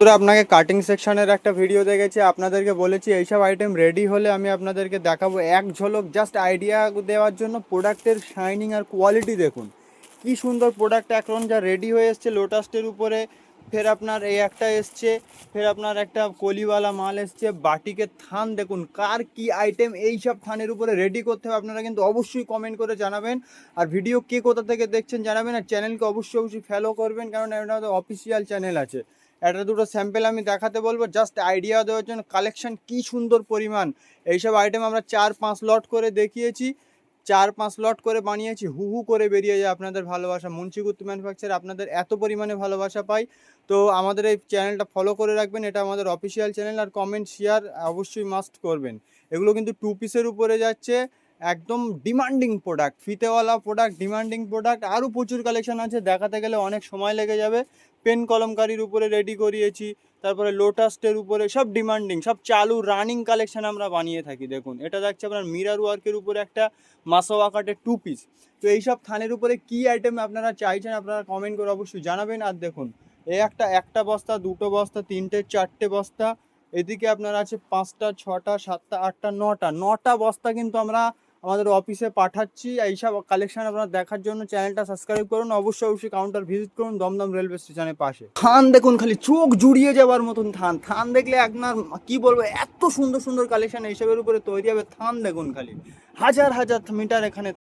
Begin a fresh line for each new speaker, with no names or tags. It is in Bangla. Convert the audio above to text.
বন্ধুরা আপনাকে কাটিং সেকশনের একটা ভিডিও দেখেছি, আপনাদেরকে বলেছি এইসব আইটেম রেডি হলে আমি আপনাদেরকে দেখাবো এক ঝলক, জাস্ট আইডিয়া দেওয়ার জন্য। প্রোডাক্টের শাইনিং আর কোয়ালিটি দেখুন, কি সুন্দর প্রোডাক্ট এখন যা রেডি হয়ে এসছে লোটাসের উপরে। ফের আপনার এই একটা এসছে, ফের আপনার একটা কলিওয়ালা মাল এসছে, বাটিকের থান দেখুন। কার কি আইটেম এই সব থানের উপরে রেডি করতে হবে আপনারা কিন্তু অবশ্যই কমেন্ট করে জানাবেন। আর ভিডিও কে কোথা থেকে দেখছেন জানাবেন, আর চ্যানেলকে অবশ্যই ফলো করবেন, কারণ এটা অফিসিয়াল চ্যানেল আছে। একটা দুটো স্যাম্পেল আমি দেখাতে বলবো জাস্ট আইডিয়া দেওয়ার জন্য। কালেকশন কি সুন্দর পরিমাণ, এইসব আইটেম আমরা 4-5 লট করে দেখিয়েছি, 4-5 লট করে বানিয়েছি, হু হু করে বেরিয়ে যায় আপনাদের ভালোবাসা। মুন্সিগুপ্ত ম্যানুফ্যাকচার আপনাদের এত পরিমাণে ভালোবাসা পাই, তো আমাদের এই চ্যানেলটা ফলো করে রাখবেন, এটা আমাদের অফিসিয়াল চ্যানেল। আর কমেন্ট শেয়ার অবশ্যই মাস্ট করবেন। এগুলো কিন্তু 2 পিসের উপরে যাচ্ছে, একদম ডিমান্ডিং প্রোডাক্ট, ফিতেওয়ালা প্রোডাক্ট, ডিমান্ডিং প্রোডাক্ট। আরও প্রচুর কালেকশন আছে, দেখাতে গেলে অনেক সময় লেগে যাবে। পেন কলমকারির উপরে রেডি করিয়েছি, তারপরে লোটাসটের উপরে, সব ডিমান্ডিং, সব চালু রানিং কালেকশন আমরা বানিয়ে থাকি। দেখুন এটা যাচ্ছে আপনার মিরার ওয়ার্কের উপরে একটা মাসোয়া কাটের 2 পিস। তো এইসব থানের উপরে কি আইটেম আপনারা চাইছেন আপনারা কমেন্ট করে অবশ্যই জানাবেন। আর দেখুন এই একটা বস্তা, দুটো বস্তা, তিনটে, চারটে বস্তা, এদিকে আপনার আছে 5টা, 6টা, 7টা, 8টা, 9টা বস্তা কিন্তু আমরা আমাদের অফিসে পাঠাচ্ছি। এইসব কালেকশন আপনারা দেখার জন্য চ্যানেলটা সাবস্ক্রাইব করুন, অবশ্যই কাউন্টার ভিজিট করুন দমদম রেলওয়ে স্টেশনের পাশে। থান দেখুন, খালি চোখ জুড়িয়ে যাওয়ার মতন থান। থান দেখলে আপনার কি বলবো, এত সুন্দর সুন্দর কালেকশন এইসবের উপরে তৈরি হবে। থান দেখুন খালি, হাজার হাজার মিটার এখানে